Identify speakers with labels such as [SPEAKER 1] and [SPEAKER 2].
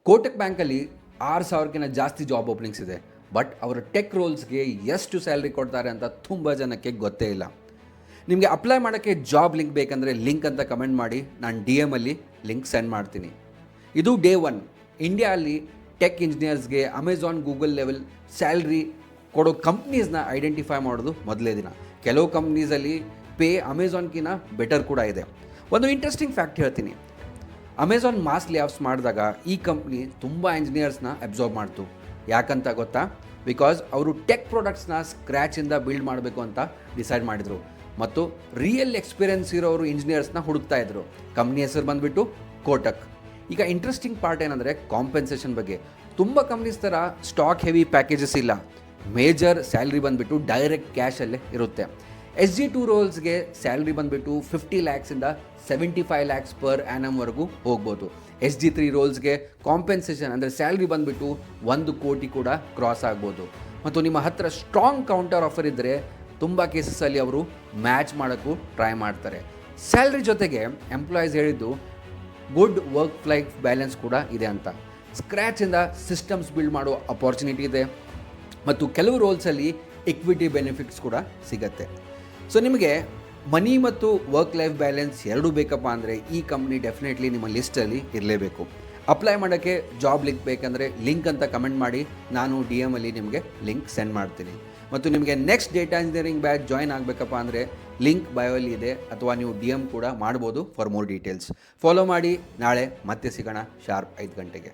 [SPEAKER 1] ಕೋಟಕ್ ಬ್ಯಾಂಕಲ್ಲಿ 6,000ಕ್ಕಿಂತ ಜಾಸ್ತಿ job openings ಇದೆ. ಬಟ್ ಅವರ ಟೆಕ್ ರೋಲ್ಸ್ಗೆ ಎಷ್ಟು ಸ್ಯಾಲ್ರಿ ಕೊಡ್ತಾರೆ ಅಂತ ತುಂಬ ಜನಕ್ಕೆ ಗೊತ್ತೇ ಇಲ್ಲ. ನಿಮಗೆ ಅಪ್ಲೈ ಮಾಡೋಕ್ಕೆ ಜಾಬ್ ಲಿಂಕ್ ಬೇಕಂದರೆ ಲಿಂಕ್ ಅಂತ ಕಮೆಂಟ್ ಮಾಡಿ, ನಾನು DM-ಅಲ್ಲಿ ಲಿಂಕ್ ಸೆಂಡ್ ಮಾಡ್ತೀನಿ. ಇದು ಡೇ 1. ಇಂಡಿಯಾದಲ್ಲಿ ಟೆಕ್ ಇಂಜಿನಿಯರ್ಸ್ಗೆ ಅಮೆಝಾನ್, ಗೂಗಲ್ ಲೆವೆಲ್ ಸ್ಯಾಲ್ರಿ ಕೊಡೋ ಕಂಪ್ನೀಸ್ನ ಐಡೆಂಟಿಫೈ ಮಾಡೋದು ಮೊದಲೇ ದಿನ. ಕೆಲವು ಕಂಪ್ನೀಸಲ್ಲಿ ಪೇ ಅಮೆಝಾನ್ಗಿಂತ ಬೆಟರ್ ಕೂಡ ಇದೆ. ಒಂದು ಇಂಟ್ರೆಸ್ಟಿಂಗ್ ಫ್ಯಾಕ್ಟ್ ಹೇಳ್ತೀನಿ. ಅಮೆಝಾನ್ ಮಾಸ್ ಲೇಆಫ್ಸ್ ಮಾಡಿದಾಗ ಈ ಕಂಪ್ನಿ ತುಂಬ ಇಂಜಿನಿಯರ್ಸ್ನ ಅಬ್ಸಾರ್ಬ್ ಮಾಡ್ತು. ಯಾಕಂತ ಗೊತ್ತಾ? ಬಿಕಾಸ್ ಅವರು ಟೆಕ್ ಪ್ರಾಡಕ್ಟ್ಸ್ನ ಸ್ಕ್ರ್ಯಾಚಿಂದ ಬಿಲ್ಡ್ ಮಾಡಬೇಕು ಅಂತ ಡಿಸೈಡ್ ಮಾಡಿದರು ಮತ್ತು ರಿಯಲ್ ಎಕ್ಸ್ಪೀರಿಯನ್ಸ್ ಇರೋರು ಇಂಜಿನಿಯರ್ಸ್ನ ಹುಡುಕ್ತಾ ಇದ್ರು. ಕಂಪ್ನಿ ಹೆಸರು ಬಂದುಬಿಟ್ಟು ಕೋಟಕ್. ಈಗ ಇಂಟ್ರೆಸ್ಟಿಂಗ್ ಪಾರ್ಟ್ ಏನಂದರೆ ಕಾಂಪೆನ್ಸೇಷನ್ ಬಗ್ಗೆ. ತುಂಬ ಕಂಪ್ನೀಸ್ ಥರ ಸ್ಟಾಕ್ ಹೆವಿ ಪ್ಯಾಕೇಜಸ್ ಇಲ್ಲ. ಮೇಜರ್ ಸ್ಯಾಲ್ರಿ ಬಂದುಬಿಟ್ಟು ಡೈರೆಕ್ಟ್ ಕ್ಯಾಶಲ್ಲೇ ಇರುತ್ತೆ. SG2 ರೋಲ್ಸ್ಗೆ ಸ್ಯಾಲ್ರಿ ಬಂದುಬಿಟ್ಟು 50 lakhs-ಇಂದ 75 lakhs ಪರ್ ಆ್ಯನಮ್ವರೆಗೂ ಹೋಗ್ಬೋದು. SG3 ರೋಲ್ಸ್ಗೆ ಕಾಂಪೆನ್ಸೇಷನ್ ಅಂದರೆ ಸ್ಯಾಲ್ರಿ ಬಂದುಬಿಟ್ಟು 1 ಕೋಟಿ ಕೂಡ ಕ್ರಾಸ್ ಆಗ್ಬೋದು. ಮತ್ತು ನಿಮ್ಮ ಹತ್ರ ಸ್ಟ್ರಾಂಗ್ ಕೌಂಟರ್ ಆಫರ್ ಇದ್ದರೆ ತುಂಬ ಕೇಸಸಲ್ಲಿ ಅವರು ಮ್ಯಾಚ್ ಮಾಡೋಕ್ಕೂ ಟ್ರೈ ಮಾಡ್ತಾರೆ. ಸ್ಯಾಲ್ರಿ ಜೊತೆಗೆ ಎಂಪ್ಲಾಯೀಸ್ ಹೇಳಿದ್ದು ಗುಡ್ ವರ್ಕ್ ಲೈಫ್ ಬ್ಯಾಲೆನ್ಸ್ ಕೂಡ ಇದೆ ಅಂತ. ಸ್ಕ್ರ್ಯಾಚಿಂದ ಸಿಸ್ಟಮ್ಸ್ ಬಿಲ್ಡ್ ಮಾಡೋ ಅಪಾರ್ಚುನಿಟಿ ಇದೆ ಮತ್ತು ಕೆಲವು ರೋಲ್ಸಲ್ಲಿ ಇಕ್ವಿಟಿ ಬೆನಿಫಿಟ್ಸ್ ಕೂಡ ಸಿಗುತ್ತೆ. ಸೊ ನಿಮಗೆ ಮನಿ ಮತ್ತು ವರ್ಕ್ ಲೈಫ್ ಬ್ಯಾಲೆನ್ಸ್ ಎರಡೂ ಬೇಕಪ್ಪ ಅಂದರೆ ಈ ಕಂಪ್ನಿ ಡೆಫಿನೆಟ್ಲಿ ನಿಮ್ಮ ಲಿಸ್ಟಲ್ಲಿ ಇರಲೇಬೇಕು. ಅಪ್ಲೈ ಮಾಡೋಕ್ಕೆ ಜಾಬ್ ಲಿಂಕ್ ಬೇಕಂದರೆ ಲಿಂಕ್ ಅಂತ ಕಮೆಂಟ್ ಮಾಡಿ, ನಾನು DM-ಅಲ್ಲಿ ನಿಮಗೆ ಲಿಂಕ್ ಸೆಂಡ್ ಮಾಡ್ತೀನಿ. ಮತ್ತು ನಿಮಗೆ next data engineering batch join ಆಗಬೇಕಪ್ಪ ಅಂದರೆ ಲಿಂಕ್ ಬಯೋಲ್ಲಿ ಇದೆ, ಅಥವಾ ನೀವು DM ಕೂಡ ಮಾಡ್ಬೋದು ಫಾರ್ ಮೋರ್ ಡೀಟೇಲ್ಸ್. ಫಾಲೋ ಮಾಡಿ. ನಾಳೆ ಮತ್ತೆ ಸಿಗೋಣ ಶಾರ್ಪ್ 5 ಗಂಟೆಗೆ.